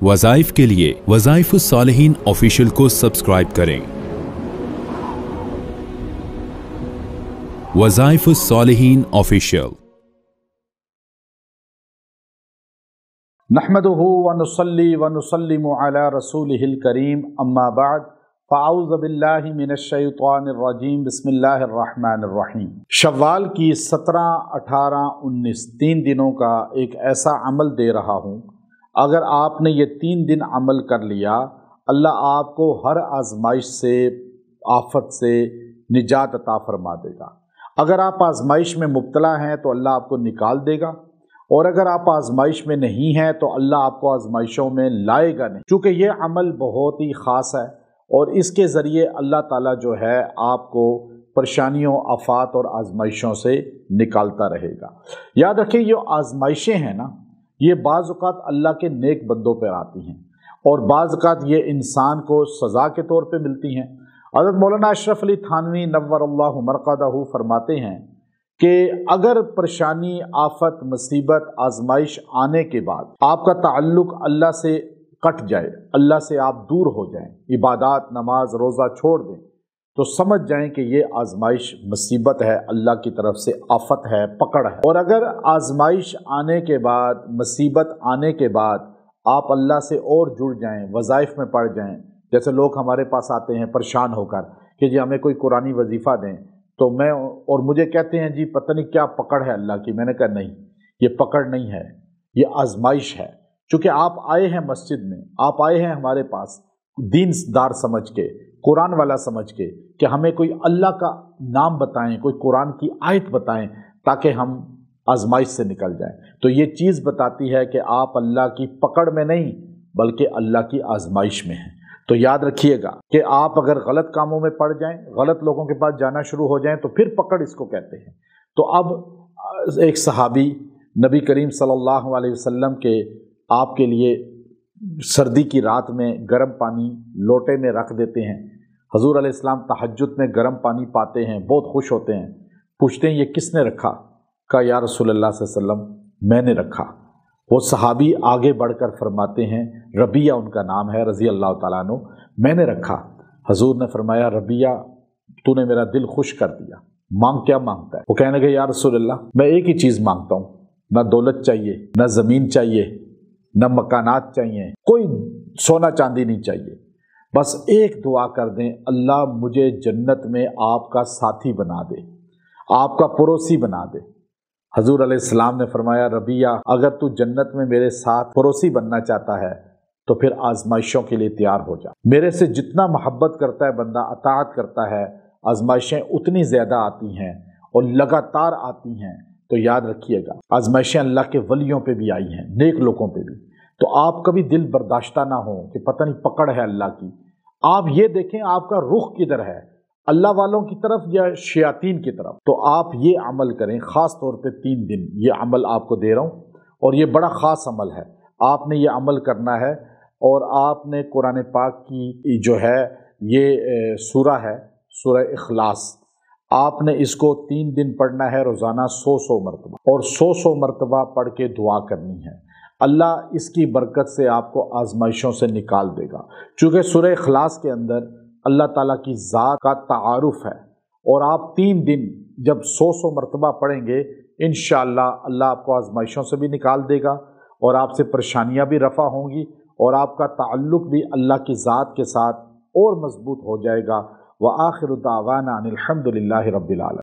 वज़ाइफ के लिए वज़ाइफुस्सालिहीन ऑफिशियल को सब्सक्राइब करें। वज़ाइफुस्सालिहीन ऑफिशियल। नहमदुहु व नुसल्ली व नुसल्लिमु अला रसूलिहिल करीम, अम्मा बाद, फ़अऊज़ु बिल्लाहि मिनश शैतानिर रजीम, बिस्मिल्लाहिर रहमानिर रहीम। शव्वाल की 17, 18, 19 3 दिनों का एक ऐसा अमल दे रहा हूँ, अगर आपने ये 3 दिन अमल कर लिया, अल्लाह आपको हर आजमाइश से, आफत से निजात अता फरमा देगा। अगर आप आजमाइश में मुब्तला हैं तो अल्लाह आपको निकाल देगा, और अगर आप आजमाइश में नहीं हैं तो अल्लाह आपको आजमाइशों में लाएगा नहीं, क्योंकि ये अमल बहुत ही ख़ास है और इसके ज़रिए अल्लाह ताला जो है आपको परेशानियों, आफात और आजमाइशों से निकालता रहेगा। याद रखें, ये आजमाइशें हैं ना, ये बाज़ औक़ात अल्लाह के नेक बंदों पर आती हैं और बाज़ औक़ात ये इंसान को सज़ा के तौर पे मिलती हैं। हज़रत मौलाना अशरफ अली थानवी नव्वरल्लाहु मरक़दहू फरमाते हैं कि अगर परेशानी, आफत, मुसीबत, आजमाइश आने के बाद आपका ताल्लुक़ अल्लाह से कट जाए, अल्लाह से आप दूर हो जाएं, इबादत, नमाज, रोज़ा छोड़ दें, तो समझ जाएं कि ये आजमाइश मुसीबत है, अल्लाह की तरफ से आफत है, पकड़ है। और अगर आजमाइश आने के बाद, मुसीबत आने के बाद आप अल्लाह से और जुड़ जाएं, वज़ाइफ में पड़ जाएं, जैसे लोग हमारे पास आते हैं परेशान होकर कि जी हमें कोई कुरानी वजीफ़ा दें, तो मैं और मुझे कहते हैं जी पता नहीं क्या पकड़ है अल्लाह की। मैंने कहा नहीं, ये पकड़ नहीं है, ये आजमाइश है। चूँकि आप आए हैं मस्जिद में, आप आए हैं हमारे पास दीनदार समझ के, कुरान वाला समझ के, कि हमें कोई अल्लाह का नाम बताएं, कोई कुरान की आयत बताएं ताकि हम आजमाइश से निकल जाएं। तो ये चीज़ बताती है कि आप अल्लाह की पकड़ में नहीं बल्कि अल्लाह की आजमाइश में हैं। तो याद रखिएगा कि आप अगर गलत कामों में पड़ जाएं, गलत लोगों के पास जाना शुरू हो जाएं, तो फिर पकड़ इसको कहते हैं। तो अब एक सहाबी नबी करीम सल्लल्लाहु अलैहि वसल्लम के आपके लिए सर्दी की रात में गर्म पानी लोटे में रख देते हैं। हजूर अलैहिस्सलाम तहज्जुद में गर्म पानी पाते हैं, बहुत खुश होते हैं, पूछते हैं ये किसने रखा? कहा या रसूलल्लाह सल्लल्लाहु अलैहि वसल्लम मैंने रखा। वो सहाबी आगे बढ़कर फरमाते हैं, रबिया उनका नाम है, रज़ी अल्लाह तआला अन्हु, मैंने रखा। हजूर ने फरमाया, रबिया तूने मेरा दिल खुश कर दिया, मांग क्या मांगता है? वो कहने लगे या रसूलल्लाह मैं एक ही चीज़ मांगता हूँ, ना दौलत चाहिए, ना ज़मीन चाहिए, न मकानात चाहिए, कोई सोना चांदी नहीं चाहिए, बस एक दुआ कर दें, अल्लाह मुझे जन्नत में आपका साथी बना दे, आपका पड़ोसी बना दे। हजूर अलैहिस्सलाम ने फरमाया, रबिया अगर तू जन्नत में मेरे साथ पड़ोसी बनना चाहता है तो फिर आजमाइशों के लिए तैयार हो जा। मेरे से जितना मोहब्बत करता है बंदा, अताअत करता है, आजमाइशें उतनी ज़्यादा आती हैं और लगातार आती हैं। तो याद रखिएगा, आजमाइशें अल्लाह के वलियों पे भी आई हैं, नेक लोगों पे भी। तो आप कभी दिल बर्दाश्ता ना हो कि पता नहीं पकड़ है अल्लाह की। आप ये देखें आपका रुख किधर है, अल्लाह वालों की तरफ या शयातीन की तरफ। तो आप ये अमल करें, ख़ास तौर पे 3 दिन ये अमल आपको दे रहा हूँ, और ये बड़ा ख़ास अमल है। आपने ये अमल करना है और आपने कुरान पाक की जो है ये सूरा है, सूरा इखलास, आपने इसको 3 दिन पढ़ना है रोज़ाना 100 मरतबा, और 100 मरतबा पढ़ के दुआ करनी है। अल्लाह इसकी बरकत से आपको आजमाइशों से निकाल देगा। चूँकि सूरह इखलास के अंदर अल्लाह ताला की ज़ात का तारुफ है, और आप 3 दिन जब 100 मरतबा पढ़ेंगे, इंशाअल्लाह अल्लाह आपको आजमाइशों से भी निकाल देगा और आपसे परेशानियाँ भी रफ़ा होंगी और आपका ताल्लुक़ भी अल्लाह की ज़ात के साथ और मजबूत हो जाएगा। व आखिरु दावाना अनिल हम्दुलिल्लाहि रब्बिल आलमीन।